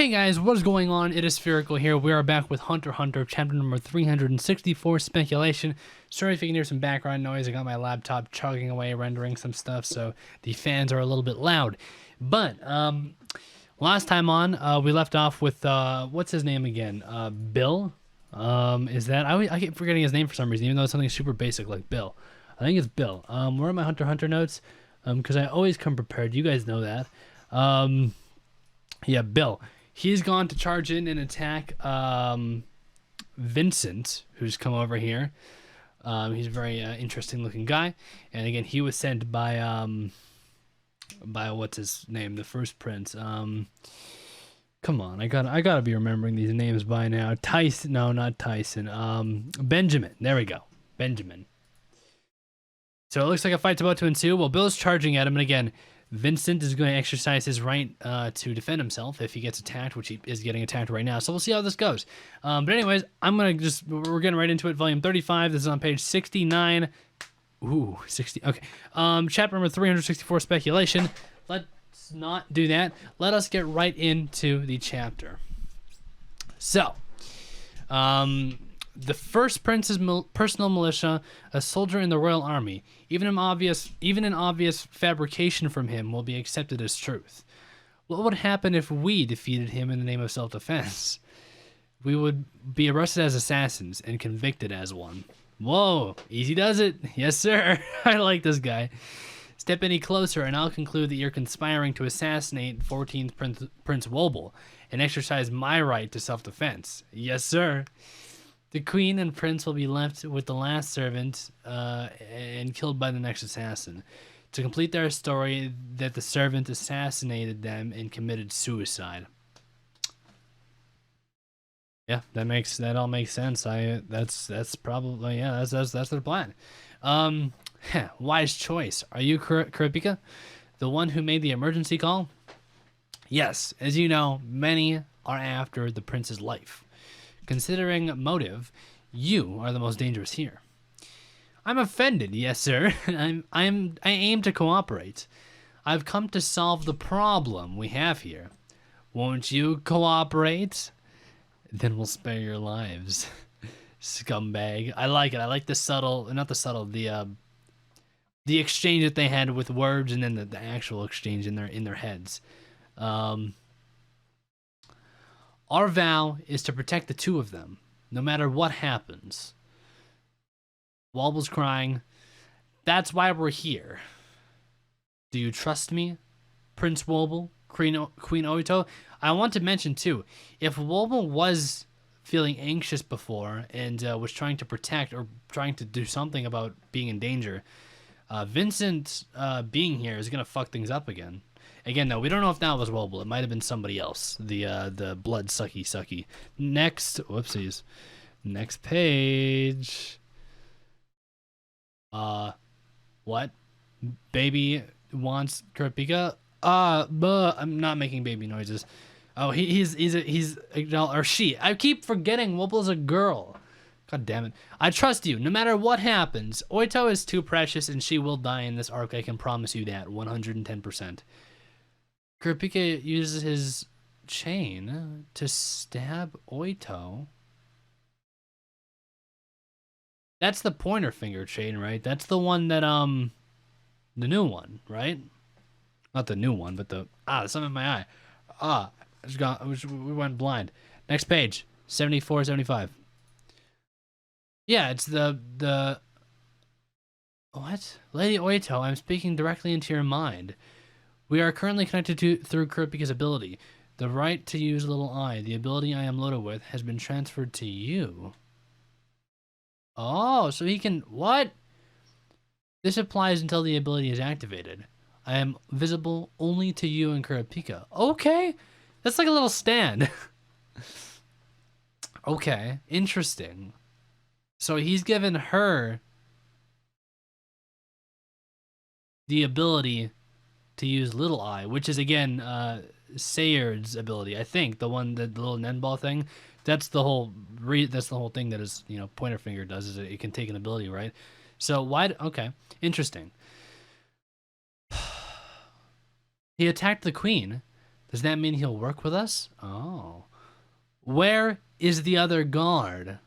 Hey guys, what is going on? It is Spherical here. We are back with Hunter x Hunter, chapter number 364, Speculation. Sorry if you can hear some background noise. I got my laptop chugging away, rendering some stuff, so the fans are a little bit loud. But, last time on, we left off with, what's his name again? Bill? I keep forgetting his name for some reason, even though it's something super basic like Bill. I think it's Bill. Where are my Hunter x Hunter notes? Because I always come prepared. You guys know that. Yeah, Bill. He's gone to charge in and attack Vincent, who's come over here. He's a very interesting looking guy. And again, he was sent by what's his name, the first prince. Come on, I gotta be remembering these names by now. Tyson, no, not Tyson. Benjamin. There we go, Benjamin. So it looks like a fight's about to ensue. Well, Bill's charging at him, and again, Vincent is going to exercise his right to defend himself if he gets attacked, which he is getting attacked right now. So we'll see how this goes. But anyways, we're getting right into it. Volume 35. This is on page 69. Ooh, 60. Okay. Chapter number 364, Speculation. Let's not do that. Let us get right into the chapter. So, the first prince's personal militia, a soldier in the royal army. Even an obvious fabrication from him will be accepted as truth. What would happen if we defeated him in the name of self-defense? We would be arrested as assassins and convicted as one. Whoa, easy does it. Yes, sir. I like this guy. Step any closer and I'll conclude that you're conspiring to assassinate 14th Prince Wobble and exercise my right to self-defense. Yes, sir. The queen and prince will be left with the last servant and killed by the next assassin. To complete their story that the servant assassinated them and committed suicide. Yeah, that all makes sense. That's probably, yeah, that's their plan. Wise choice. Are you Kurapika, the one who made the emergency call? Yes, as you know, many are after the prince's life. Considering motive, you are the most dangerous here. I'm offended, yes, sir. I aim to cooperate. I've come to solve the problem we have here. Won't you cooperate? Then we'll spare your lives, scumbag. I like it. I like the exchange that they had with words, and then the actual exchange in their heads. Our vow is to protect the two of them, no matter what happens. Wobble's crying. That's why we're here. Do you trust me, Prince Wobble, Queen Oito? I want to mention, too, if Wobble was feeling anxious before and was trying to protect or trying to do something about being in danger, Vincent being here is going to fuck things up again. Again, though, we don't know if that was Wobble. It might have been somebody else. The blood sucky. Next, whoopsies. Next page. What? Baby wants Kurapika? I'm not making baby noises. Oh, he's or she. I keep forgetting Wobble's a girl. God damn it. I trust you, no matter what happens. Oito is too precious, and she will die in this arc. I can promise you that, 110%. Kurapika uses his chain to stab Oito. That's the pointer finger chain, right? That's the one that, the new one, right? Not the new one, but there's something in my eye. We went blind. Next page, 74, 75. Yeah, it's the what? Lady Oito, I'm speaking directly into your mind. We are currently connected through Kurapika's ability. The right to use Little Eye, the ability I am loaded with, has been transferred to you. Oh, so he can... What? This applies until the ability is activated. I am visible only to you and Kurapika. Okay. That's like a little stand. Okay, interesting. So he's given her the ability to use Little Eye, which is again Sayerd's ability. I think the little Nenball thing. That's the whole thing that is, pointer finger does, is it can take an ability, right? So okay, interesting. He attacked the queen. Does that mean he'll work with us? Oh. Where is the other guard?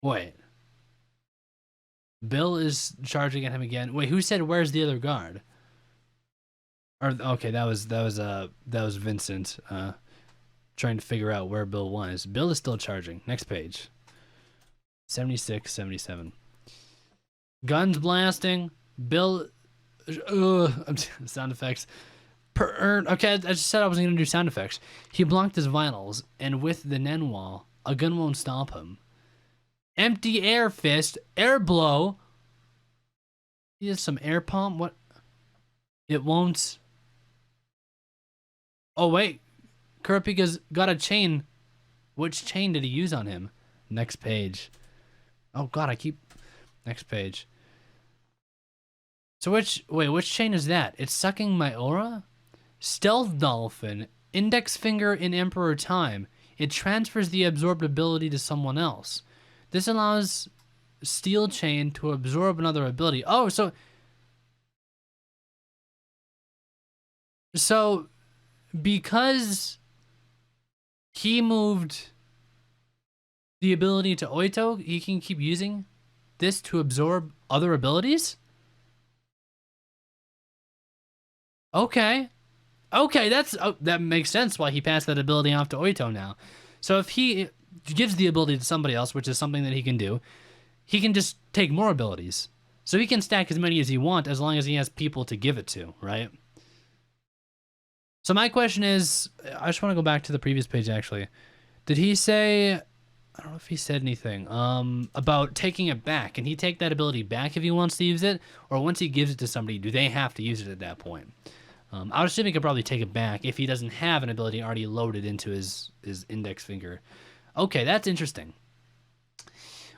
Wait. Bill is charging at him again. Wait, who said where's the other guard? Or okay, that was Vincent trying to figure out where Bill was. Bill is still charging. Next page. 76, 77. Guns blasting. Bill sound effects. Okay, I just said I wasn't gonna do sound effects. He blocked his vitals, and with the Nen wall, a gun won't stop him. Empty air fist, air blow. He has some air pump. What? It won't. Oh wait, Kurapika's got a chain. Which chain did he use on him? Next page. Oh god, I keep. Next page. So which chain is that? It's sucking my aura? Stealth Dolphin, index finger in Emperor Time. It transfers the absorbed ability to someone else. This allows Steel Chain to absorb another ability. Oh, so because he moved the ability to Oito, he can keep using this to absorb other abilities? Okay. Okay, that makes sense why he passed that ability off to Oito now. So if he gives the ability to somebody else, which is something that he can do, he can just take more abilities. So he can stack as many as he wants as long as he has people to give it to, right? So my question is, I just want to go back to the previous page actually. Did he say, I don't know if he said anything, about taking it back? Can he take that ability back if he wants to use it? Or once he gives it to somebody, do they have to use it at that point? I would assume he could probably take it back if he doesn't have an ability already loaded into his index finger. Okay, that's interesting.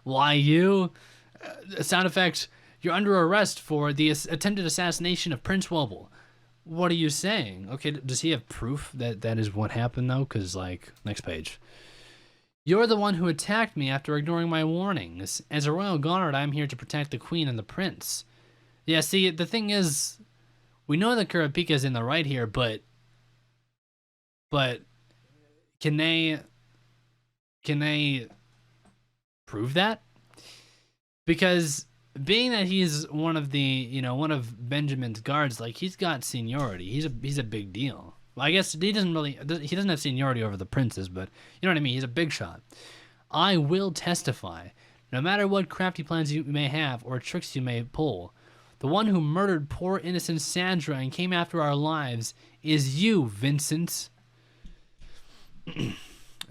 Why you? Sound effects. You're under arrest for the attempted assassination of Prince Wobble. What are you saying? Okay, does he have proof that that is what happened though? Because like, next page. You're the one who attacked me after ignoring my warnings. As a royal guard, I'm here to protect the queen and the prince. Yeah, see, the thing is, we know that Kurapika's in the right here, but can they prove that? Because being that he's one of one of Benjamin's guards, like he's got seniority. He's a big deal. Well, I guess he doesn't have seniority over the princes, but you know what I mean? He's a big shot. I will testify. No matter what crafty plans you may have or tricks you may pull, the one who murdered poor innocent Sandra and came after our lives is you, Vincent.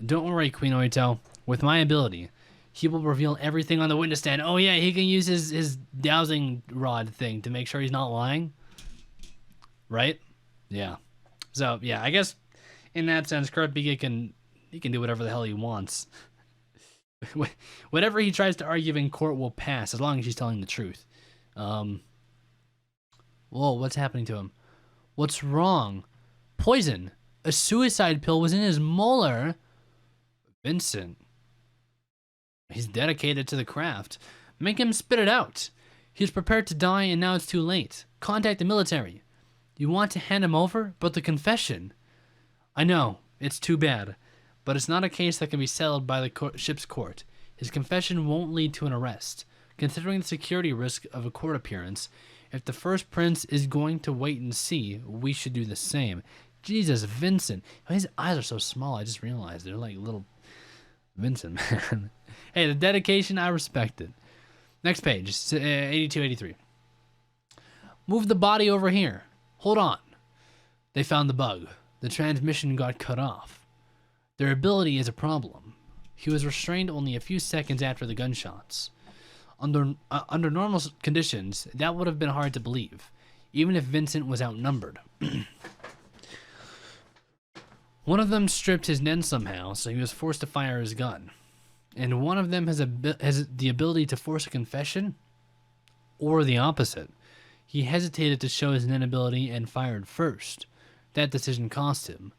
Don't worry, Queen Oito. With my ability, he will reveal everything on the witness stand. Oh yeah, he can use his dowsing rod thing to make sure he's not lying. Right? Yeah. So yeah, I guess in that sense, Kurapika can do whatever the hell he wants. Whatever he tries to argue in court will pass as long as he's telling the truth. Whoa, what's happening to him? What's wrong? Poison. A suicide pill was in his molar. Vincent. He's dedicated to the craft. Make him spit it out. He's prepared to die and now it's too late. Contact the military. You want to hand him over? But the confession. I know, it's too bad. But it's not a case that can be settled by the ship's court. His confession won't lead to an arrest. Considering the security risk of a court appearance, if the first prince is going to wait and see, we should do the same. Jesus, Vincent. His eyes are so small, I just realized. They're like little... Vincent, man. Hey, the dedication, I respect it. Next page, 82, 83. Move the body over here. Hold on. They found the bug. The transmission got cut off. Their ability is a problem. He was restrained only a few seconds after the gunshots. Under normal conditions, that would have been hard to believe, even if Vincent was outnumbered. One of them stripped his Nen somehow, so he was forced to fire his gun. And one of them has the ability to force a confession, or the opposite. He hesitated to show his Nen ability and fired first. That decision cost him.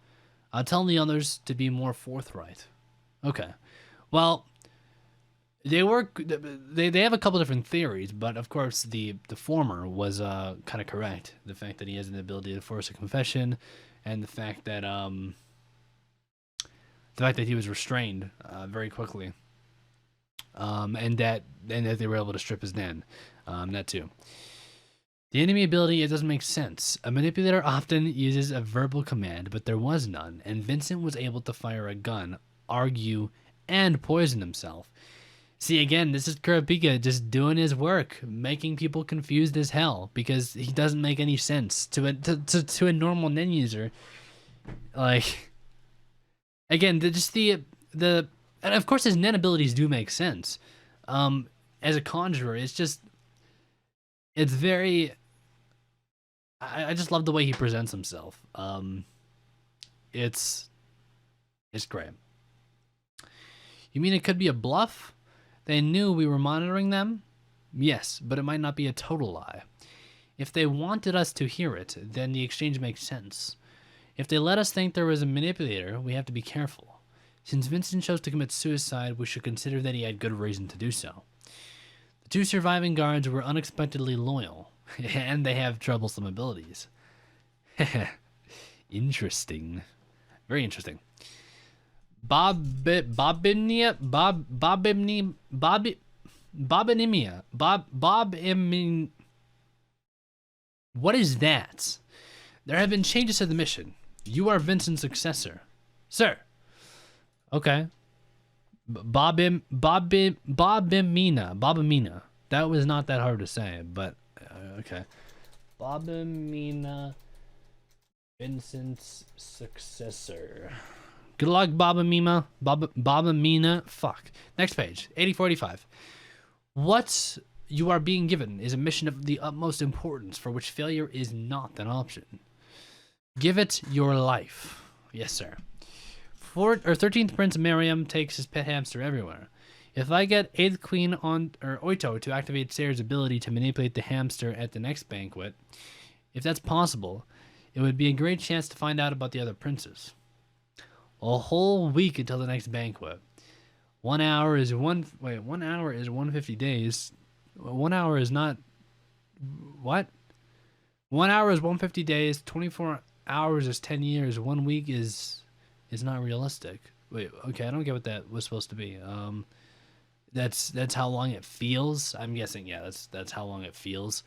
I'll tell the others to be more forthright. Okay. Well, They have a couple different theories, but of course the former was kind of correct. The fact that he has an ability to force a confession, and the fact that he was restrained very quickly, and that they were able to strip his den, that too. The enemy ability, it doesn't make sense. A manipulator often uses a verbal command, but there was none, and Vincent was able to fire a gun, argue, and poison himself. See, again, this is Kurapika just doing his work, making people confused as hell, because he doesn't make any sense to a normal Nen user. Like, again, the and of course his Nen abilities do make sense. As a conjurer, it's very. I just love the way he presents himself. It's great. You mean it could be a bluff? They knew we were monitoring them? Yes, but it might not be a total lie. If they wanted us to hear it, then the exchange makes sense. If they let us think there was a manipulator, we have to be careful. Since Vincent chose to commit suicide, we should consider that he had good reason to do so. The two surviving guards were unexpectedly loyal, and they have troublesome abilities. Interesting. Very interesting. Bobinimia. What is that? There have been changes to the mission. You are Vincent's successor. Sir. Okay. Bobimina. That was not that hard to say, but okay. Bobimina, Vincent's successor. Good luck, Bobamina. Fuck. Next page, 8045. What you are being given is a mission of the utmost importance for which failure is not an option. Give it your life. Yes, sir. 13th Prince Miriam takes his pet hamster everywhere. If I get 8th Queen Oito to activate Sayre's ability to manipulate the hamster at the next banquet, if that's possible, it would be a great chance to find out about the other princes. A whole week until the next banquet. 1 hour is 150 days. 1 hour is not... What? 1 hour is 150 days. 24 hours is 10 years. 1 week is not realistic. Wait, okay, I don't get what that was supposed to be. That's how long it feels. I'm guessing, yeah, that's how long it feels.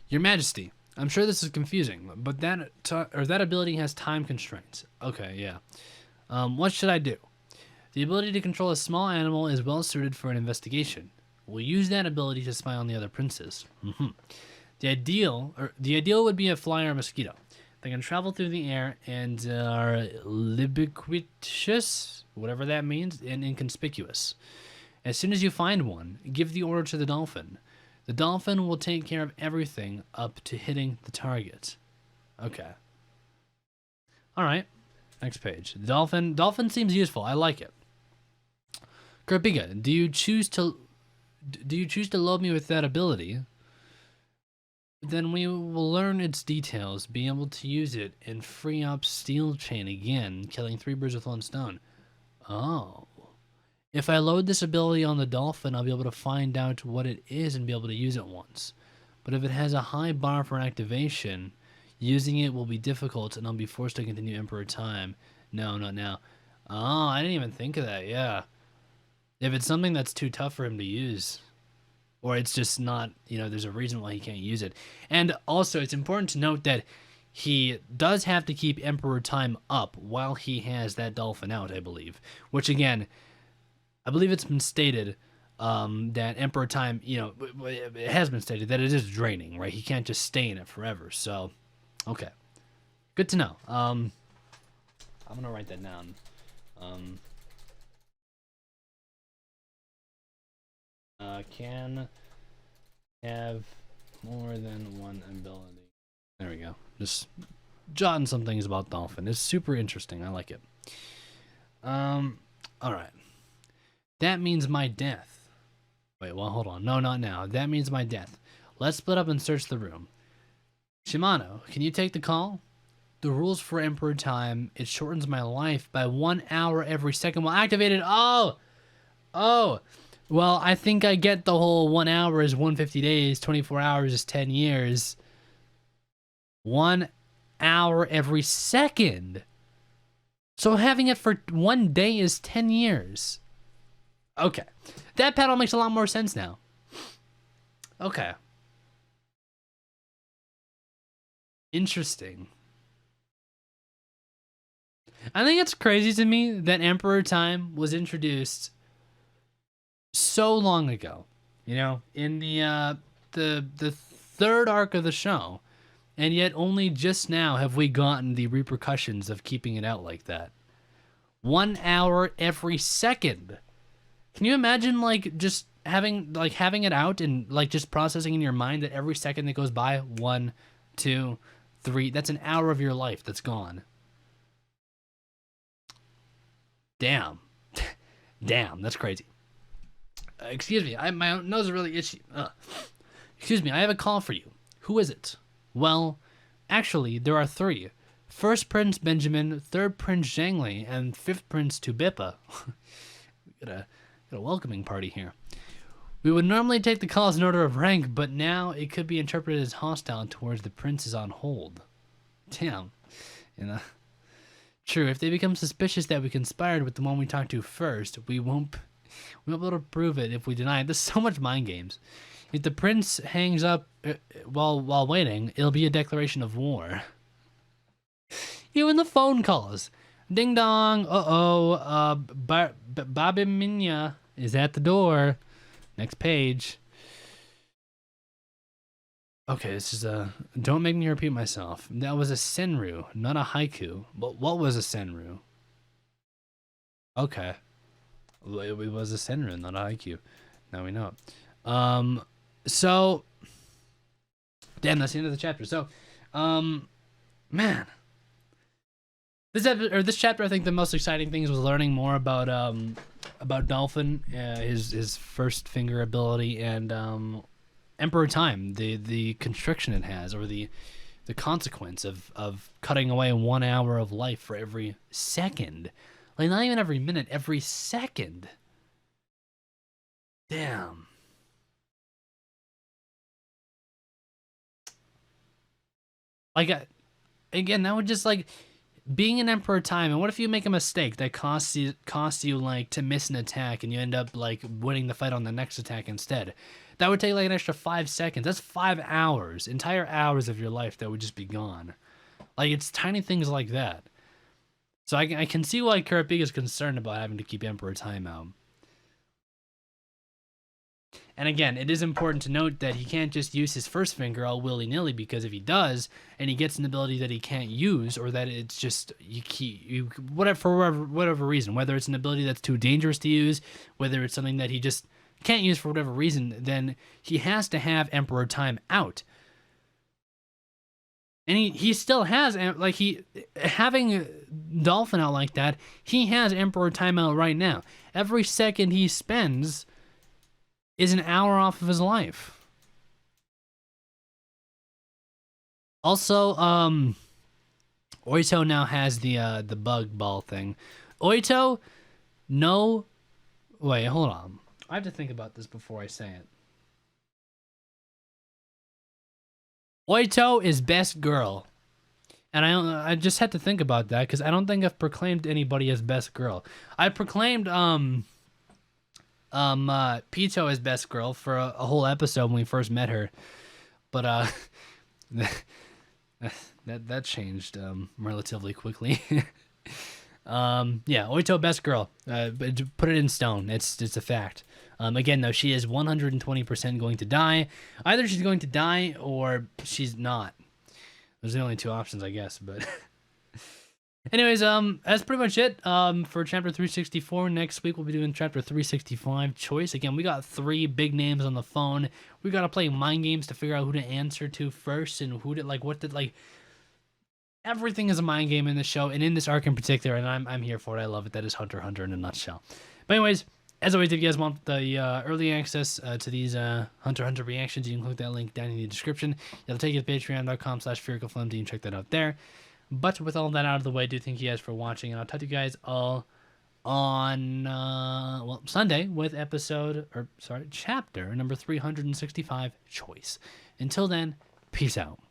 Your Majesty, I'm sure this is confusing, but that ability has time constraints. Okay, yeah. What should I do? The ability to control a small animal is well suited for an investigation. We'll use that ability to spy on the other princes. The ideal would be a fly or a mosquito. They can travel through the air and are ubiquitous, whatever that means, and inconspicuous. As soon as you find one, give the order to the dolphin. The dolphin will take care of everything up to hitting the target. Okay. All right. Next page. The dolphin seems useful. I like it. Kurapika, do you choose to load me with that ability? Then we will learn its details, be able to use it, and free up Steel Chain again, killing 3 birds with 1 stone. Oh. If I load this ability on the dolphin, I'll be able to find out what it is and be able to use it once. But if it has a high bar for activation, using it will be difficult and I'll be forced to continue Emperor Time. No, not now. Oh, I didn't even think of that, yeah. If it's something that's too tough for him to use, or it's just not, there's a reason why he can't use it. And also, it's important to note that he does have to keep Emperor Time up while he has that dolphin out, I believe. Which, again, I believe it's been stated that Emperor Time, it has been stated that it is draining, right? He can't just stay in it forever. So, okay. Good to know. I'm going to write that down. Can have more than one ability. There we go. Just jotting some things about dolphin. It's super interesting. I like it. All right. That means my death. Wait, well, hold on. No, not now. That means my death. Let's split up and search the room. Shimano, can you take the call? The rules for Emperor Time, it shortens my life by 1 hour every second while activated. Oh. Well, I think I get the whole 1 hour is 150 days, 24 hours is 10 years. 1 hour every second. So having it for 1 day is 10 years. Okay. That panel makes a lot more sense now. Okay. Interesting. I think it's crazy to me that Emperor Time was introduced so long ago, you know, in the third arc of the show, and yet only just now have we gotten the repercussions of keeping it out like that. 1 hour every second. Can you imagine like just having it out and like just processing in your mind that every second that goes by, 1, 2, 3, that's an hour of your life that's gone. Damn. Damn, that's crazy. Excuse me, my nose is really itchy. Excuse me, I have a call for you. Who is it? Well, actually, there are 3. First Prince Benjamin, third Prince Zhangli, and fifth Prince Tubipa. We got a welcoming party here. We would normally take the calls in order of rank, but now it could be interpreted as hostile towards the princes on hold. Damn. You know. True, if they become suspicious that we conspired with the one we talked to first, we won't be able to prove it if we deny it. There's so much mind games. If the prince hangs up while waiting, it'll be a declaration of war. Even the phone calls. Ding dong. Babiminya is at the door. Next page. Okay, this is don't make me repeat myself. That was a senryu, not a haiku. But what was a senryu? Okay. It was a senryu, not a haiku. Now we know it. So damn, that's the end of the chapter. So, man. This chapter, I think the most exciting things was learning more about Dolphin, his first finger ability, and Emperor Time, the constriction it has, or the consequence of cutting away 1 hour of life for every second. Like, not even every minute, every second. Damn. Like, again, that would just, like, being an Emperor Time, and what if you make a mistake that costs you like to miss an attack and you end up like winning the fight on the next attack instead? That would take like an extra 5 seconds. That's 5 hours, entire hours of your life that would just be gone. Like, it's tiny things like that. So I can see why Kurapika is concerned about having to keep Emperor Time out. And again, it is important to note that he can't just use his first finger all willy-nilly, because if he does, and he gets an ability that he can't use, or that it's just, for whatever reason, whether it's an ability that's too dangerous to use, whether it's something that he just can't use for whatever reason, then he has to have Emperor Time out. And he still has, like, having Dolphin out like that, he has Emperor Time out right now. Every second he spends is an hour off of his life. Also, Oito now has the bug ball thing. Oito, no, wait, hold on. I have to think about this before I say it. Oito is best girl. And I just had to think about that, because I don't think I've proclaimed anybody as best girl. I proclaimed Pito as best girl for a whole episode when we first met her, but that changed relatively quickly. Yeah, Oito best girl. But put it in stone. It's a fact. Again, though, she is 120% going to die. Either she's going to die or she's not. Those are the only 2 options, I guess. But anyways, that's pretty much it for chapter 364. Next week we'll be doing chapter 365, Choice. Again, we got 3 big names on the phone. We got to play mind games to figure out who to answer to first, and everything is a mind game in this show, and in this arc in particular, and I'm here for it. I love it. That is Hunter x Hunter in a nutshell. But anyways, as always, if you guys want the early access to these Hunter x Hunter reactions, you can click that link down in the description. It'll take you to patreon.com/sphericalfilm. You can check that out there. But with all that out of the way, I do thank you guys for watching, and I'll talk to you guys all on Sunday with chapter number 365, Choice. Until then, peace out.